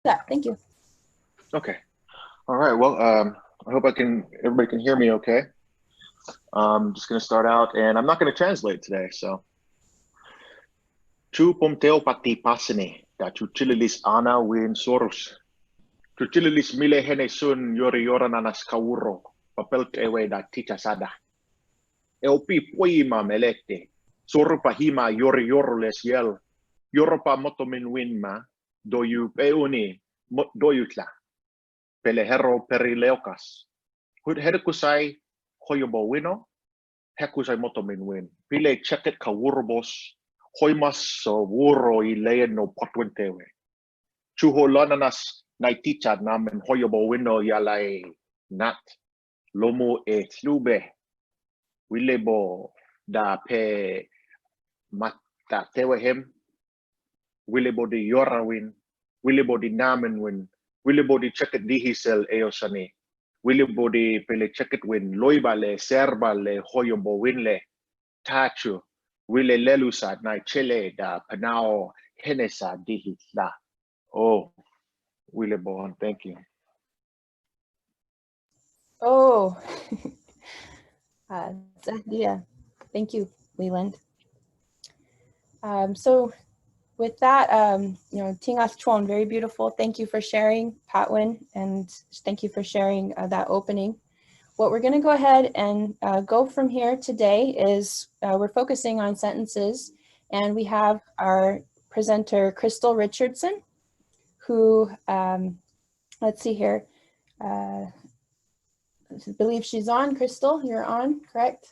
that. Thank you. Okay. All right. Well, I hope everybody can hear me okay. I'm just going to start out, and I'm not going to translate today. So, chu pomteo pati pasini da chuchililis ana win sorus. Chuchililis mile hene sun yori yorananas kauro. Papelt ewe da ticha sada. Eopi poima melete. Sorupa hima yori yoroles yel. Yoropa motomin winma. Doyu peuni. Doyutla. Pelehero perileokas. Herkusai hoyobo wino. Hekusai motomin win. Pile cheket ka wurbos. Hoimas so wuro I leyen no patwentewe. Chuho lananas naiticha namen hoyobo wino yalai nat. Lomo e tlube. Willebo da pe mata tewehem. Willebo di yorawin. Willebo di namen win. Willebo di cheket dihisel eosani. Willebo di pele cheket win. Loibale, serbale, hoyobo winle. Tachu. Wille lelusa na chile da panao henesa dihitla. Oh, Willebo, thank you. Oh, yeah. Thank you, Leland. So with that, Tingas Chuan, very beautiful. Thank you for sharing, Patwin, and thank you for sharing that opening. What we're going to go ahead and go from here today is we're focusing on sentences, and we have our presenter, Crystal Richardson, who, let's see here, I believe she's on. Crystal, you're on, correct?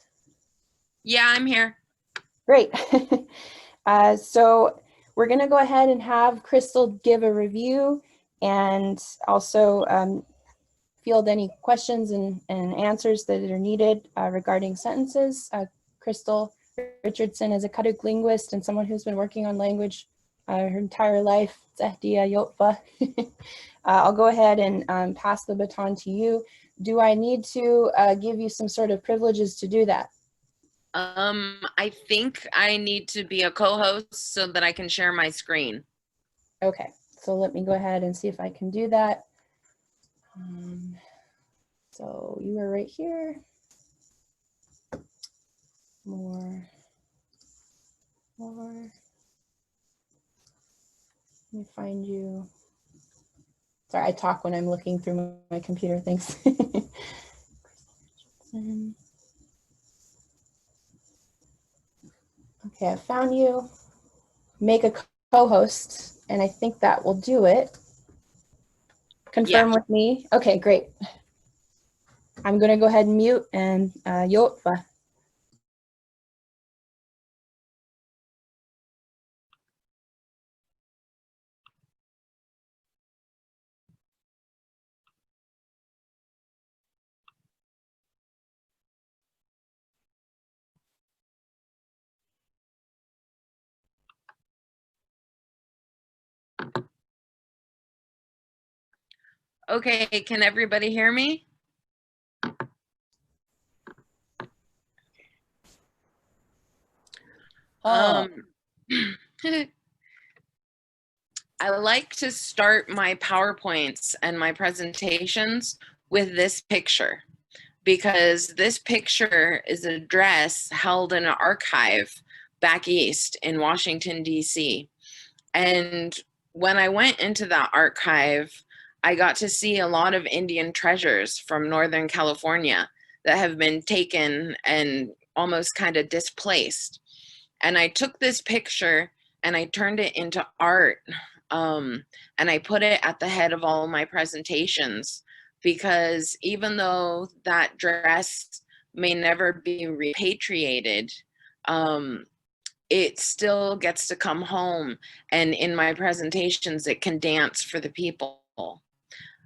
Yeah, I'm here. Great. So we're going to go ahead and have Crystal give a review and also field any questions and answers that are needed regarding sentences. Crystal Richardson is a Kaduk linguist and someone who's been working on language her entire life. I'll go ahead and pass the baton to you. Do I need to give you some sort of privileges to do that? I think I need to be a co-host so that I can share my screen. Okay, so let me go ahead and see if I can do that. So you are right here. More. Let me find you. Sorry, I talk when I'm looking through my computer. Thanks. Okay, I found you. Make a co-host, and I think that will do it. Confirm with me. Okay, great. I'm going to go ahead and mute and Yotva. Okay, can everybody hear me? I like to start my PowerPoints and my presentations with this picture, because this picture is a dress held in an archive back east in Washington, D.C. And when I went into that archive, I got to see a lot of Indian treasures from Northern California that have been taken and almost kind of displaced. And I took this picture and I turned it into art, and I put it at the head of all my presentations, because even though that dress may never be repatriated, it still gets to come home, and in my presentations it can dance for the people.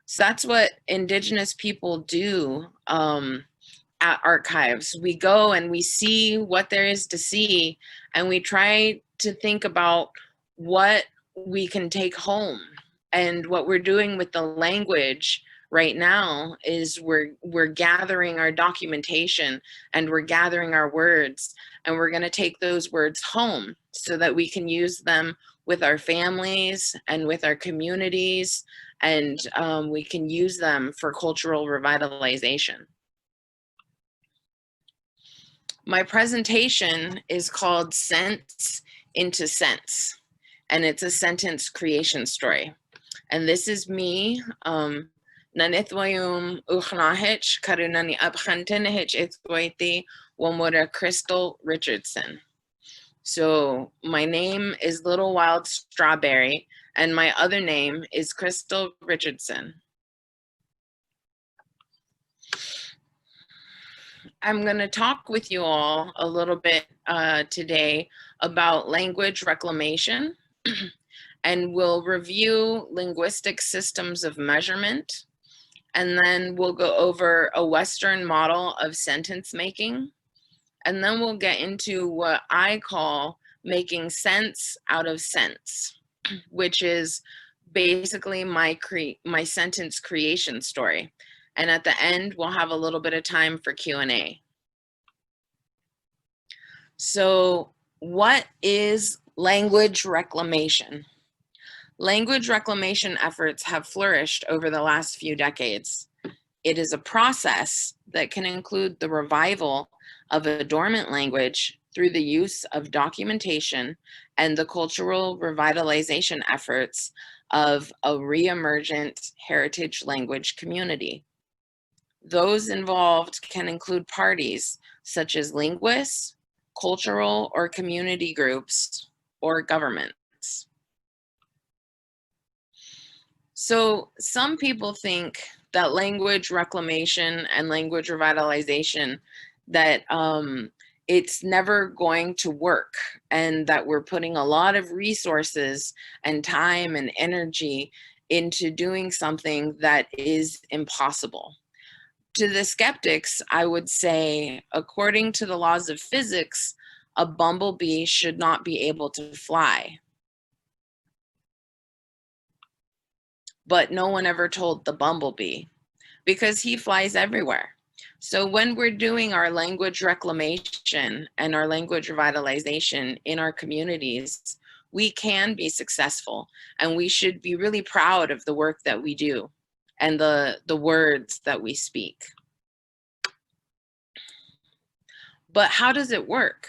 So that's what Indigenous people do at archives. We go and we see what there is to see, and we try to think about what we can take home and what we're doing with the language right now is we're gathering our documentation and we're gathering our words, and we're going to take those words home so that we can use them with our families and with our communities, and we can use them for cultural revitalization. My presentation is called Sense into Sense, and it's a sentence creation story. And this is me, Nanithwayum Uchnahich, Karunani Abhantinahich Ithwaiti, Wamura Crystal Richardson. So my name is Little Wild Strawberry, and my other name is Crystal Richardson. I'm going to talk with you all a little bit today about language reclamation, and we'll review linguistic systems of measurement, and then we'll go over a Western model of sentence making, and then we'll get into what I call making sense out of sense, which is basically my sentence creation story. And at the end, we'll have a little bit of time for Q&A. So what is language reclamation? Language reclamation efforts have flourished over the last few decades. It is a process that can include the revival of a dormant language through the use of documentation and the cultural revitalization efforts of a re-emergent heritage language community. Those involved can include parties such as linguists, cultural or community groups, or governments. So some people think that language reclamation and language revitalization, that it's never going to work, and that we're putting a lot of resources and time and energy into doing something that is impossible. To the skeptics, I would say, according to the laws of physics, a bumblebee should not be able to fly. But no one ever told the bumblebee, because he flies everywhere. So when we're doing our language reclamation and our language revitalization in our communities, we can be successful, and we should be really proud of the work that we do and the words that we speak. But how does it work,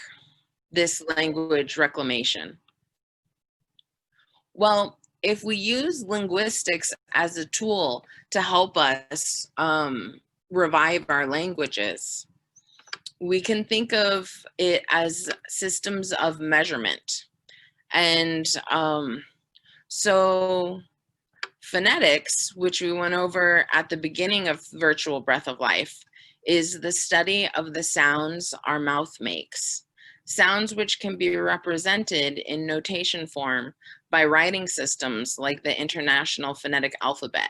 this language reclamation? Well, if we use linguistics as a tool to help us revive our languages, we can think of it as systems of measurement. And so phonetics, which we went over at the beginning of Virtual Breath of Life, is the study of the sounds our mouth makes. Sounds which can be represented in notation form by writing systems like the International Phonetic Alphabet,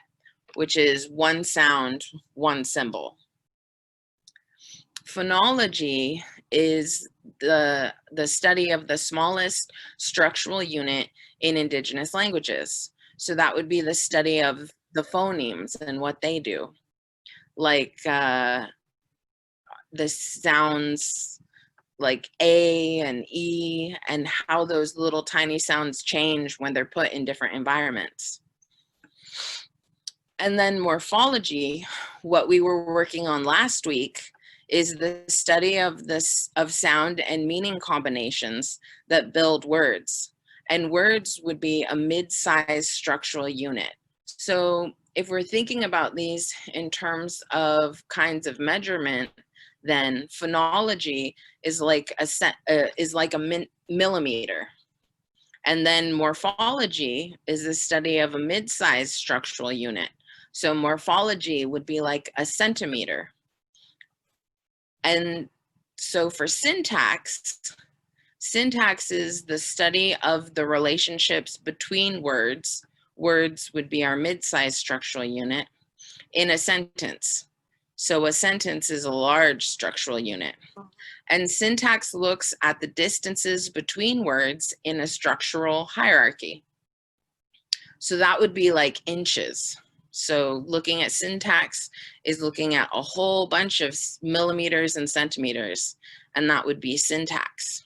which is one sound, one symbol. Phonology is the study of the smallest structural unit in Indigenous languages. So that would be the study of the phonemes and what they do, like the sounds like A and E, and how those little tiny sounds change when they're put in different environments. And then morphology, what we were working on last week, is the study of sound and meaning combinations that build words. And words would be a mid-sized structural unit. So if we're thinking about these in terms of kinds of measurement, then phonology is like a millimeter. And then morphology is the study of a mid-sized structural unit. So morphology would be like a centimeter. And so for syntax, syntax is the study of the relationships between words. Words would be our mid-sized structural unit in a sentence. So a sentence is a large structural unit. And syntax looks at the distances between words in a structural hierarchy. So that would be like inches. So looking at syntax is looking at a whole bunch of millimeters and centimeters, and that would be syntax.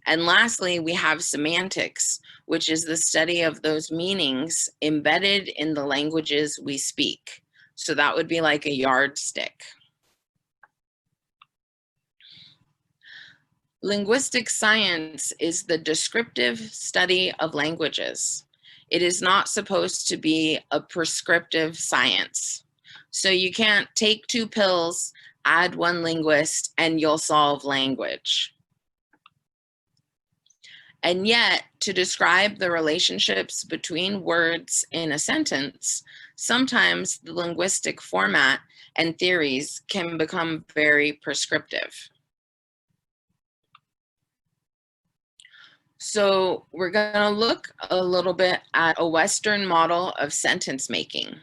And lastly, we have semantics, which is the study of those meanings embedded in the languages we speak. So that would be like a yardstick. Linguistic science is the descriptive study of languages. It is not supposed to be a prescriptive science. So you can't take 2 pills, add 1 linguist, and you'll solve language. And yet, to describe the relationships between words in a sentence, sometimes the linguistic format and theories can become very prescriptive. So we're going to look a little bit at a Western model of sentence making.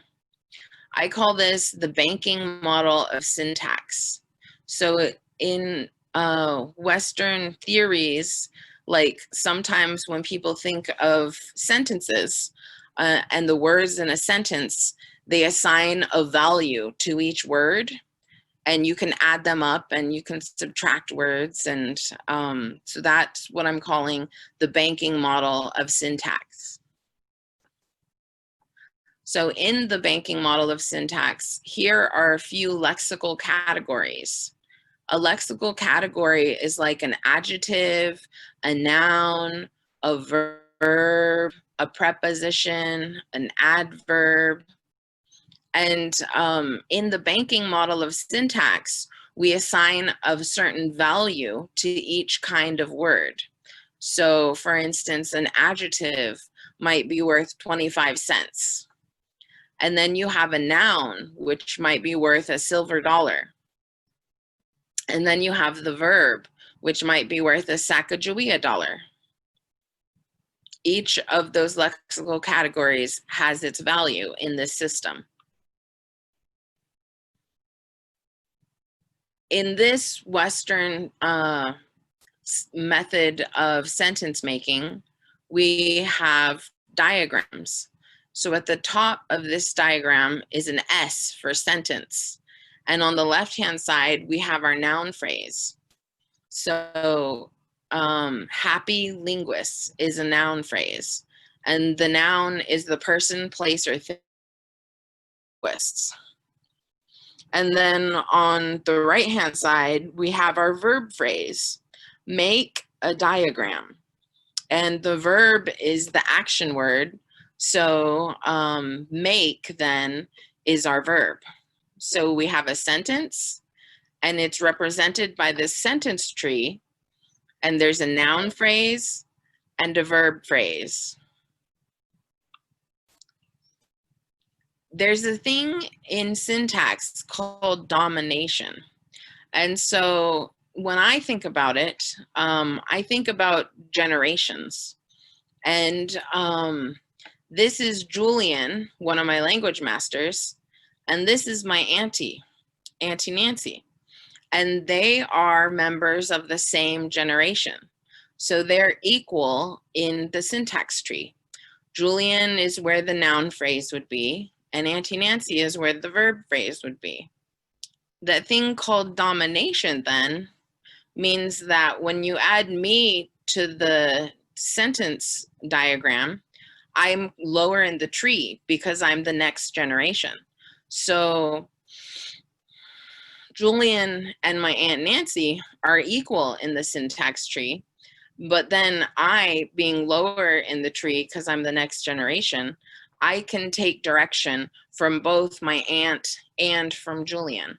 I call this the banking model of syntax. So in Western theories, like sometimes when people think of sentences and the words in a sentence, they assign a value to each word, and you can add them up and you can subtract words. And so that's what I'm calling the banking model of syntax. So in the banking model of syntax, here are a few lexical categories. A lexical category is like an adjective, a noun, a verb, a preposition, an adverb. And in the banking model of syntax, we assign a certain value to each kind of word. So for instance, an adjective might be worth 25 cents. And then you have a noun, which might be worth a silver dollar. And then you have the verb, which might be worth a Sacagawea dollar. Each of those lexical categories has its value in this system. In this Western method of sentence making, we have diagrams. So at the top of this diagram is an S for sentence. And on the left-hand side, we have our noun phrase. So happy linguists is a noun phrase. And the noun is the person, place, or thing. Linguists. And then on the right-hand side, we have our verb phrase, make a diagram. And the verb is the action word. So make then is our verb. So we have a sentence and it's represented by this sentence tree. And there's a noun phrase and a verb phrase. There's a thing in syntax called domination. And so when I think about it, I think about generations. And this is Julian, one of my language masters, and this is my auntie, Auntie Nancy. And they are members of the same generation. So they're equal in the syntax tree. Julian is where the noun phrase would be, and Auntie Nancy is where the verb phrase would be. That thing called domination then means that when you add me to the sentence diagram, I'm lower in the tree because I'm the next generation. So Julian and my Aunt Nancy are equal in the syntax tree, but then I, being lower in the tree because I'm the next generation, I can take direction from both my aunt and from Julian.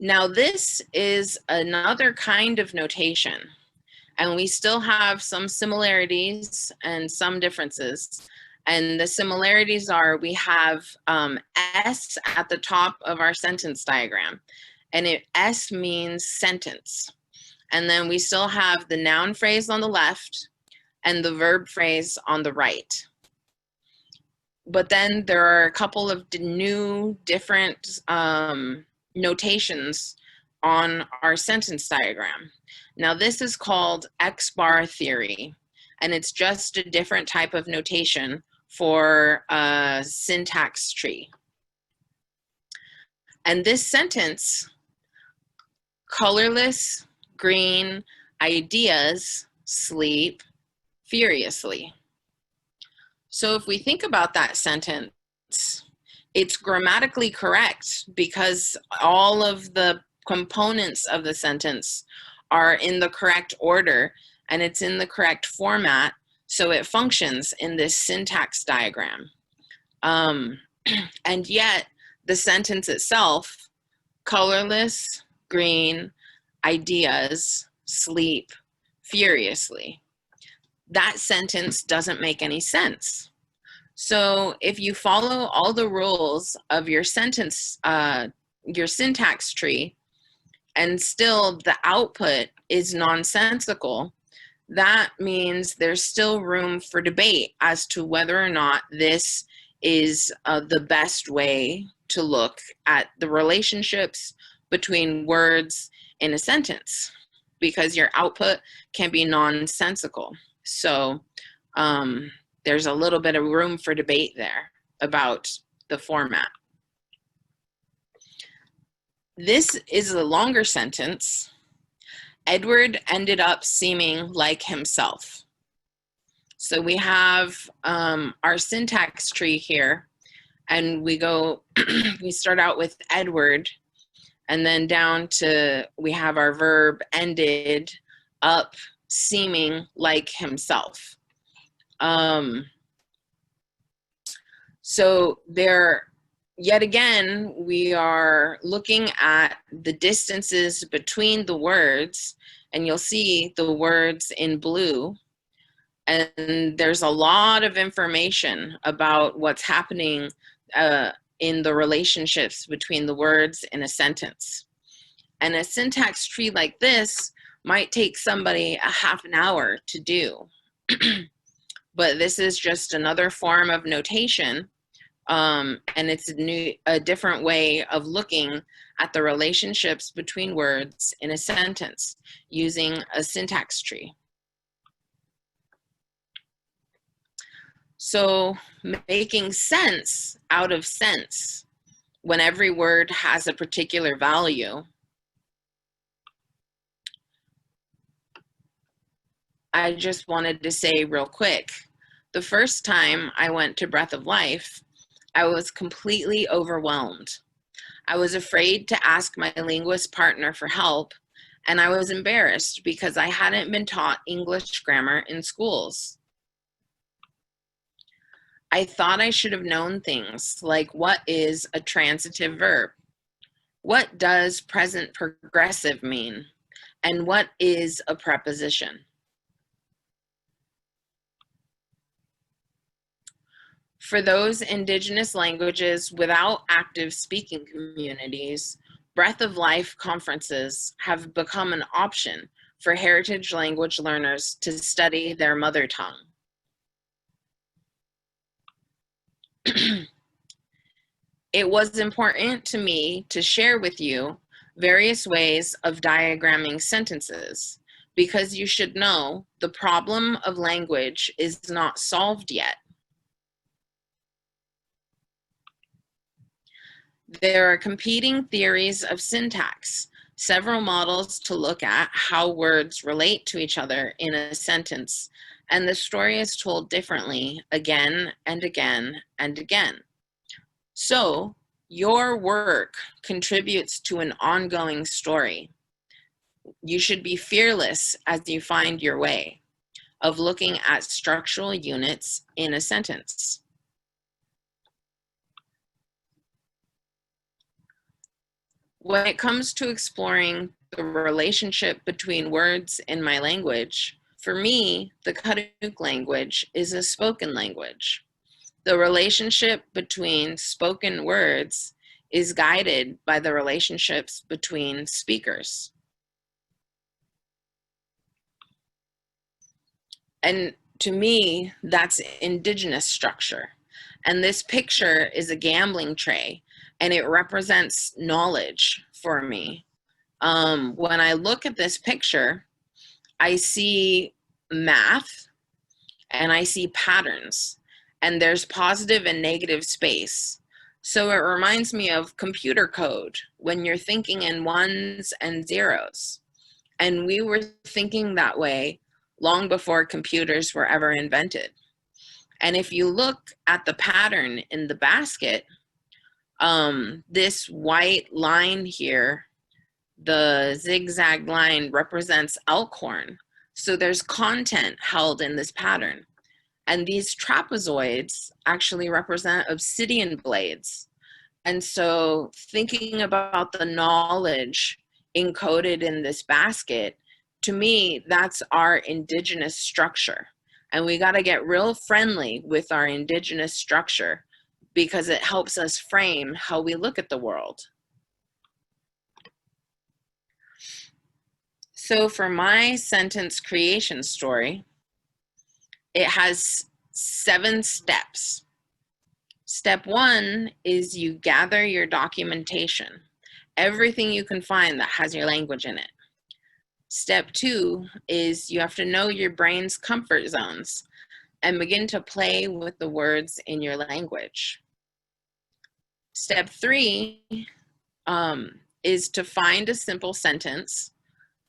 Now this is another kind of notation, and we still have some similarities and some differences. And the similarities are we have S at the top of our sentence diagram, and S means sentence. And then we still have the noun phrase on the left and the verb phrase on the right. But then there are a couple of new different notations on our sentence diagram. Now this is called X-bar theory. and it's just a different type of notation for a syntax tree. And this sentence, colorless, green, ideas, sleep furiously. So if we think about that sentence, it's grammatically correct because all of the components of the sentence are in the correct order and it's in the correct format, so it functions in this syntax diagram. And yet the sentence itself, colorless, green, ideas, sleep furiously, that sentence doesn't make any sense. So if you follow all the rules of your sentence, your syntax tree, and still the output is nonsensical, that means there's still room for debate as to whether or not this is the best way to look at the relationships between words in a sentence, because your output can be nonsensical. So there's a little bit of room for debate there about the format. This is a longer sentence. Edward ended up seeming like himself. So we have our syntax tree here, and we go, we start out with Edward, and then down to, we have our verb ended up seeming like himself. So there, yet again, we are looking at the distances between the words, and you'll see the words in blue. And there's a lot of information about what's happening in the relationships between the words in a sentence. And a syntax tree like this might take somebody a half an hour to do. But this is just another form of notation. And it's a different way of looking at the relationships between words in a sentence using a syntax tree. So making sense out of sense when every word has a particular value. I just wanted to say real quick, the first time I went to Breath of Life, I was completely overwhelmed. I was afraid to ask my linguist partner for help, and I was embarrassed because I hadn't been taught English grammar in schools. I thought I should have known things like, what is a transitive verb? What does present progressive mean? And what is a preposition? For those Indigenous languages without active speaking communities, Breath of Life conferences have become an option for heritage language learners to study their mother tongue. It was important to me to share with you various ways of diagramming sentences, because you should know the problem of language is not solved yet. There are competing theories of syntax, several models to look at how words relate to each other in a sentence, and the story is told differently again and again and again. So your work contributes to an ongoing story. You should be fearless as you find your way of looking at structural units in a sentence. When it comes to exploring the relationship between words in my language, for me, the Karuk language is a spoken language. The relationship between spoken words is guided by the relationships between speakers. And to me, that's Indigenous structure. And this picture is a gambling tray, and it represents knowledge for me. When I look at this picture, I see math, and I see patterns, and there's positive and negative space. So it reminds me of computer code when you're thinking in ones and zeros. And we were thinking that way long before computers were ever invented. And if you look at the pattern in the basket, this white line here, the zigzag line, represents elkhorn. So there's content held in this pattern. And these trapezoids actually represent obsidian blades. And so thinking about the knowledge encoded in this basket, to me, that's our indigenous structure. And we got to get real friendly with our indigenous structure because it helps us frame how we look at the world. So for my sentence creation story, it has 7 steps. Step 1 is you gather your documentation, everything you can find that has your language in it. Step 2 is you have to know your brain's comfort zones and begin to play with the words in your language. Step 3 is to find a simple sentence,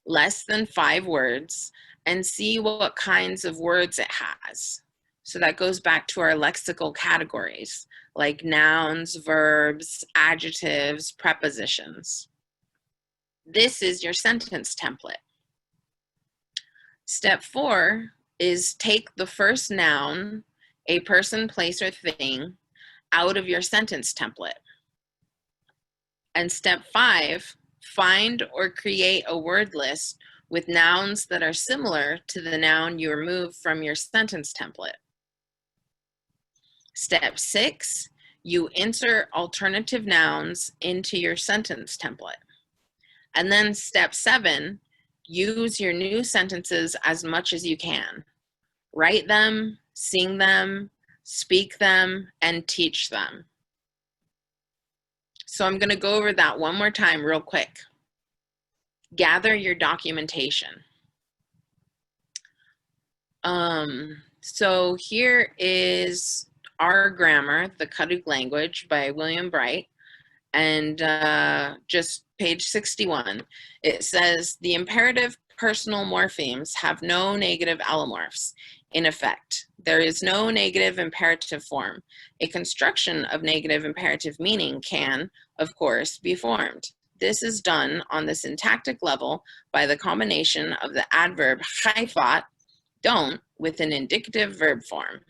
less than 5 words, and see what kinds of words it has. So that goes back to our lexical categories, like nouns, verbs, adjectives, prepositions. This is your sentence template. Step 4 is take the first noun, a person, place, or thing, out of your sentence template. And step 5, find or create a word list with nouns that are similar to the noun you removed from your sentence template. Step 6, you insert alternative nouns into your sentence template. And then step 7, use your new sentences as much as you can. Write them, sing them, speak them, and teach them. So I'm going to go over that one more time real quick. Gather your documentation. So here is Our Grammar, the Kaduk Language by William Bright, and just page 61. It says, the imperative personal morphemes have no negative allomorphs in effect. There is no negative imperative form. A construction of negative imperative meaning can, of course, be formed. This is done on the syntactic level by the combination of the adverb haifat, don't, with an indicative verb form.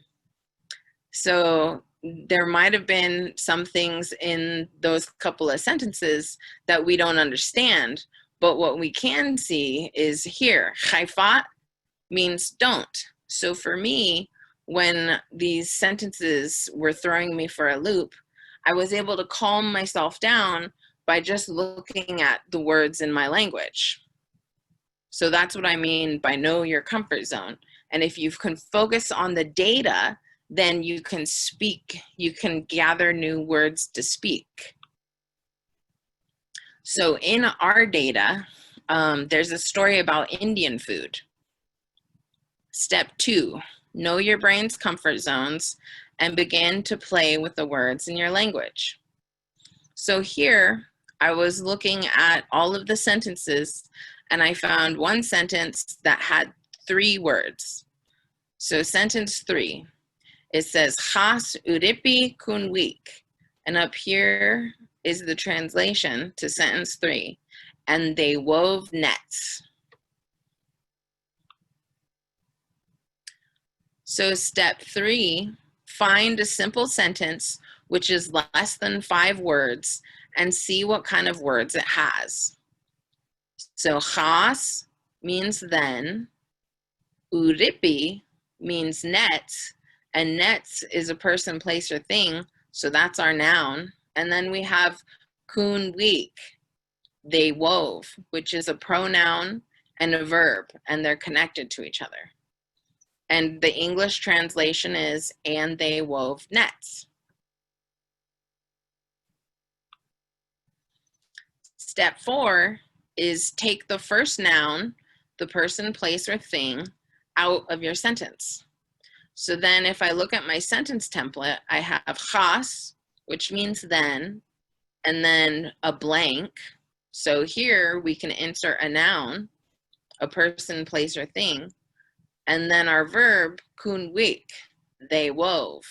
So there might have been some things in those couple of sentences that we don't understand, but what we can see is here, haifat means don't. So for me, when these sentences were throwing me for a loop, I was able to calm myself down by just looking at the words in my language. So that's what I mean by know your comfort zone. And if you can focus on the data, then you can speak, you can gather new words to speak. So in our data, there's a story about Indian food. Step 2, know your brain's comfort zones and begin to play with the words in your language. So here, I was looking at all of the sentences and I found one sentence that had 3 words. So sentence 3, it says, Khas uripi kunwik. And up here is the translation to sentence 3, and they wove nets. So step 3, find a simple sentence which is less than 5 words and see what kind of words it has. So khas means then, uripi means nets, and nets is a person, place, or thing, so that's our noun. And then we have kunwik, they wove, which is a pronoun and a verb, and they're connected to each other. And the English translation is, and they wove nets. Step 4 is take the first noun, the person, place, or thing, out of your sentence. So then if I look at my sentence template, I have khas, which means then, and then a blank. So here we can insert a noun, a person, place, or thing, and then our verb, kunwik, they wove.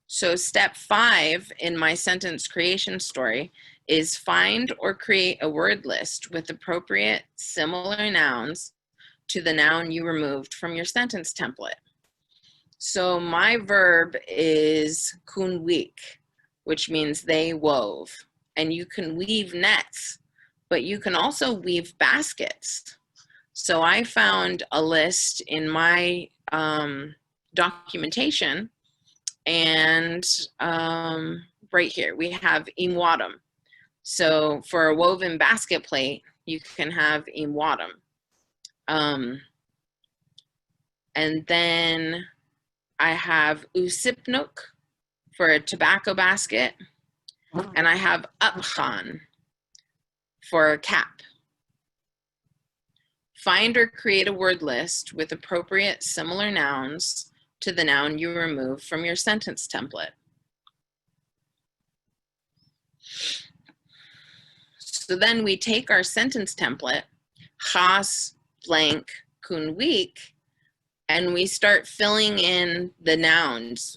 So step 5 in my sentence creation story is find or create a word list with appropriate similar nouns to the noun you removed from your sentence template. So my verb is kunwik, which means they wove. And you can weave nets, but you can also weave baskets. So I found a list in my documentation, and right here we have imwadam. So for a woven basket plate, you can have imwadam. And then I have usipnuk for a tobacco basket, and I have upkhan for a cap. Find or create a word list with appropriate similar nouns to the noun you removed from your sentence template. So then we take our sentence template, khas, blank, kunwik, and we start filling in the nouns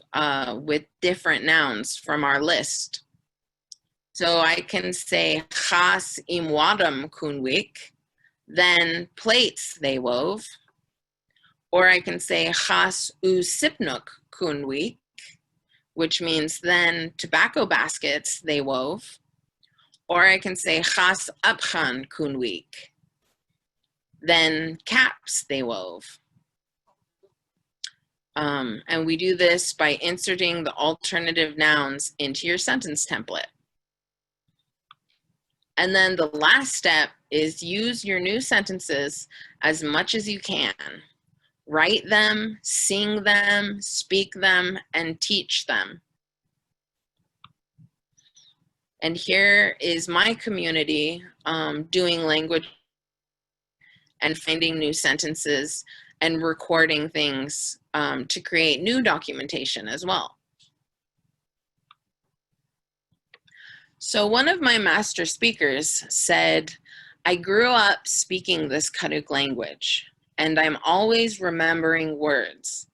with different nouns from our list. So I can say khas imwadam kunwik, then plates they wove. Or I can say khas usipnuk kunwik, which means then tobacco baskets they wove. Or I can say khas upkhan kunwik, then caps they wove. And we do this by inserting the alternative nouns into your sentence template. And then the last step is use your new sentences as much as you can. Write them, sing them, speak them, and teach them. And here is my community doing language and finding new sentences and recording things to create new documentation as well. So one of my master speakers said, I grew up speaking this Karuk language, and I'm always remembering words.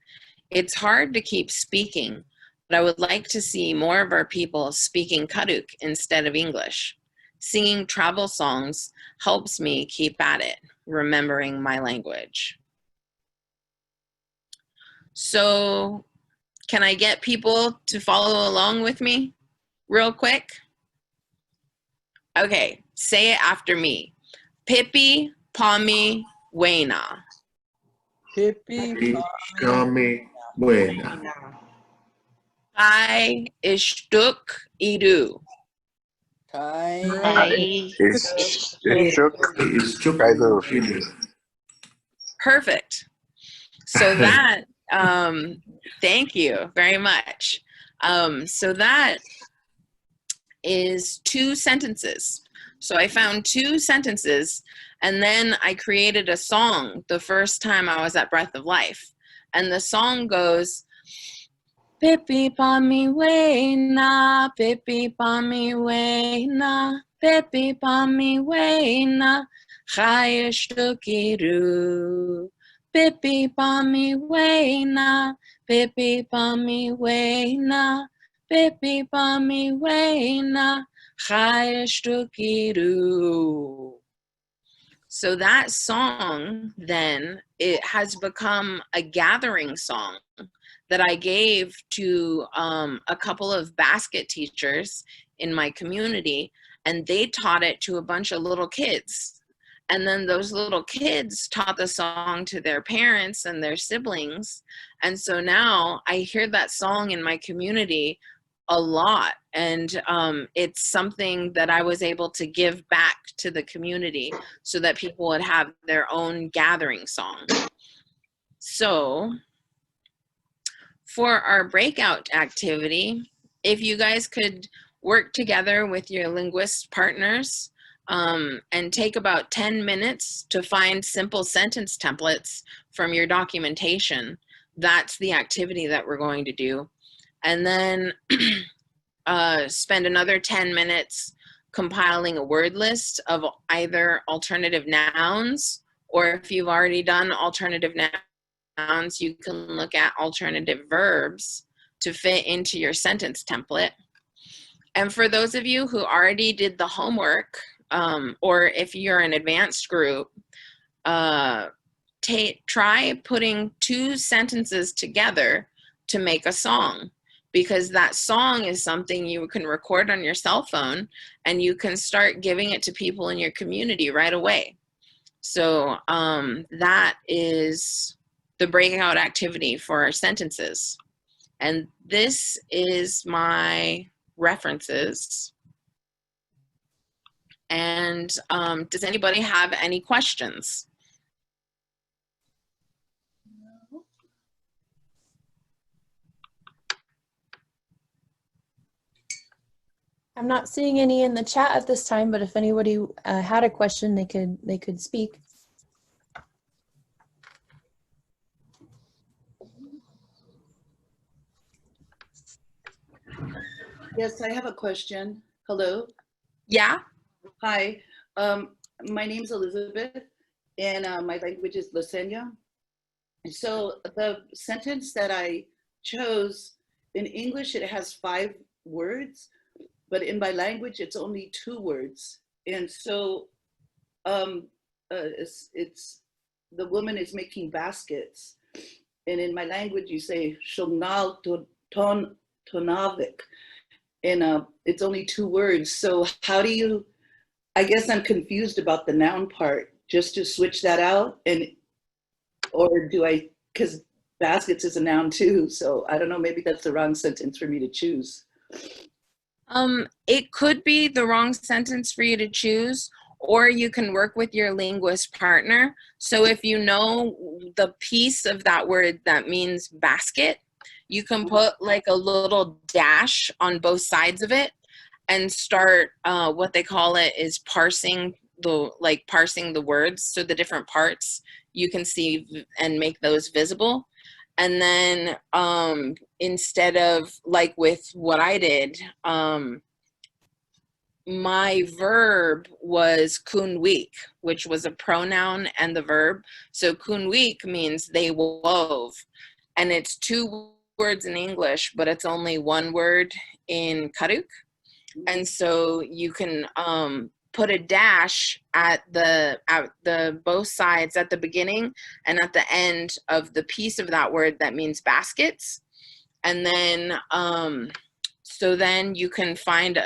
It's hard to keep speaking, but I would like to see more of our people speaking Karuk instead of English. Singing travel songs helps me keep at it, remembering my language. So can I get people to follow along with me real quick? Okay, say it after me. Pipi, Pami, Wena. Pipi, Kami, Wena. Kai, Ishtuk, Idu. Is Chukaizo Fidu. Perfect. So that, thank you very much. So that is 2 sentences. So I found 2 sentences, and then I created a song the first time I was at Breath of Life. And the song goes, Pipi Pami Wena, Pipi Pami Wena, Pipi Pami Wena, Chayeshtukiru. Pipi Pami Wena, Pipi Pami Wena, Pipi Pami Wena, Chayeshtukiru. So that song then, it has become a gathering song that I gave to a couple of basket teachers in my community, and they taught it to a bunch of little kids. And then those little kids taught the song to their parents and their siblings. And so now I hear that song in my community a lot. And it's something that I was able to give back to the community so that people would have their own gathering song. So for our breakout activity, if you guys could work together with your linguist partners, and take about 10 minutes to find simple sentence templates from your documentation. That's the activity that we're going to do. And then spend another 10 minutes compiling a word list of either alternative nouns, or if you've already done alternative nouns, you can look at alternative verbs to fit into your sentence template. And for those of you who already did the homework, or if you're an advanced group, try putting 2 sentences together to make a song, because that song is something you can record on your cell phone and you can start giving it to people in your community right away. So that is the breakout activity for our sentences. And this is my references. And does anybody have any questions? I'm not seeing any in the chat at this time, but if anybody had a question, they could speak. Yes, I have a question. Hello. Yeah. Hi. My name's Elizabeth, and my language is Lasenia. So the sentence that I chose, in English, it has 5 words, but in my language, it's only 2 words. And so it's the woman is making baskets. And in my language, you say, Shonal Tonavik. And it's only 2 words. So how do you, I guess I'm confused about the noun part, just to switch that out, or do I, because baskets is a noun too. So I don't know, maybe that's the wrong sentence for me to choose. It could be the wrong sentence for you to choose, or you can work with your linguist partner. So if you know the piece of that word that means basket, you can put like a little dash on both sides of it and start what they call it is parsing the words. So the different parts you can see and make those visible. And then instead of like with what I did, my verb was kunwik, which was a pronoun and the verb. So kunwik means they wove, and it's 2 words in English, but it's only 1 word in Karuk. And so you can put a dash at the both sides, at the beginning and at the end of the piece of that word that means baskets. And then so then you can find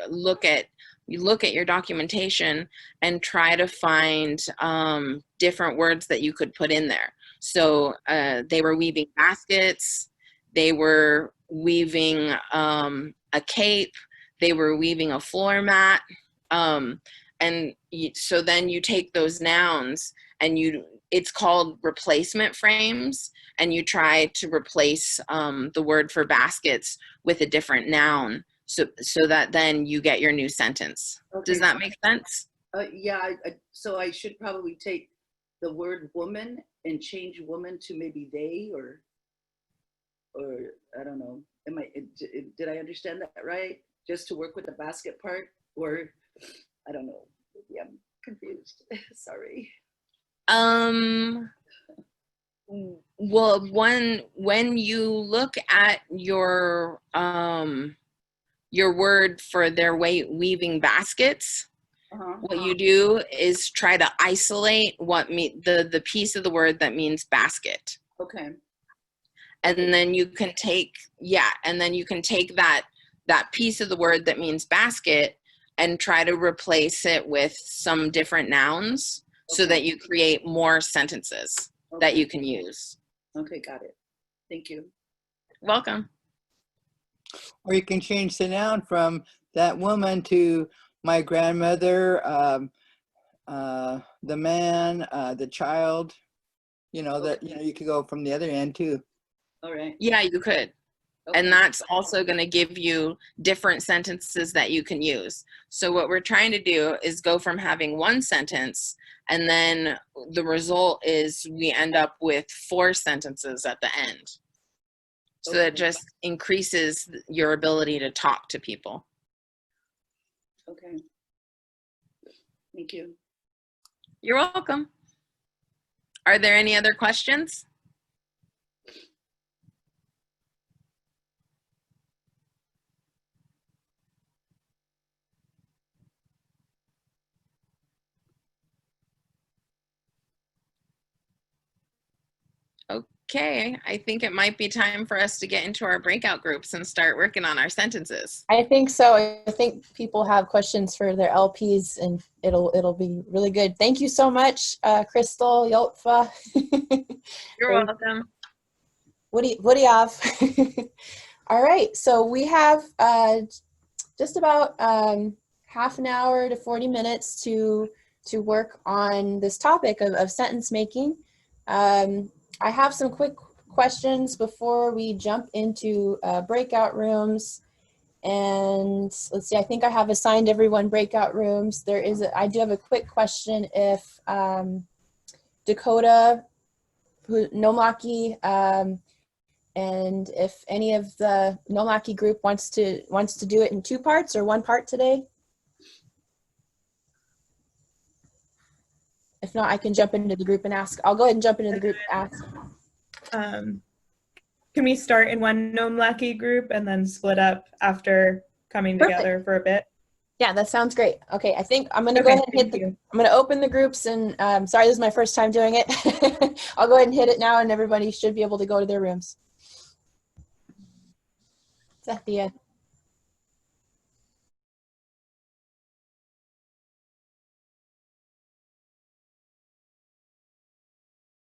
look at your documentation and try to find different words that you could put in there. So they were weaving baskets, they were weaving a cape, they were weaving a floor mat. So then you take those nouns and it's called replacement frames, and you try to replace the word for baskets with a different noun, so that then you get your new sentence. Okay. Does that make sense? Yeah, so I should probably take the word woman and change woman to maybe they, or I don't know. Did I understand that right? Just to work with the basket part, or I don't know. Yeah, I'm confused. Sorry. Well, when you look at your word for their weaving baskets, what you do is try to isolate the piece of the word that means basket. Okay. And then you can take that piece of the word that means basket and try to replace it with some different nouns, so that you create more sentences that you can use. Okay, got it. Thank you. Welcome. Or you can change the noun from that woman to my grandmother, the man, the child. You know, that you could go from the other end too. All right. Yeah, you could. And that's also going to give you different sentences that you can use. So what we're trying to do is go from having one sentence, and then the result is we end up with 4 sentences at the end. So that just increases your ability to talk to people. Okay. Thank you. You're welcome. Are there any other questions? Okay, I think it might be time for us to get into our breakout groups and start working on our sentences. I think so. I think people have questions for their LPs, and it'll be really good. Thank you so much, Crystal, Yotfa. You're welcome. What do you have? All right, so we have just about half an hour to 40 minutes to work on this topic of sentence making. I have some quick questions before we jump into breakout rooms. And let's see, I think I have assigned everyone breakout rooms. I do have a quick question if Dakota, Nomlaki, and if any of the Nomlaki group wants to do it in 2 parts or 1 part today. If not, I can jump into the group and ask. I'll go ahead and jump into the group and ask. Can we start in one Nomlaki group and then split up after coming together for a bit? Yeah, that sounds great. Okay, I think I'm going to go ahead and I'm going to open the groups, and sorry, this is my first time doing it. I'll go ahead and hit it now, and everybody should be able to go to their rooms. Zathia.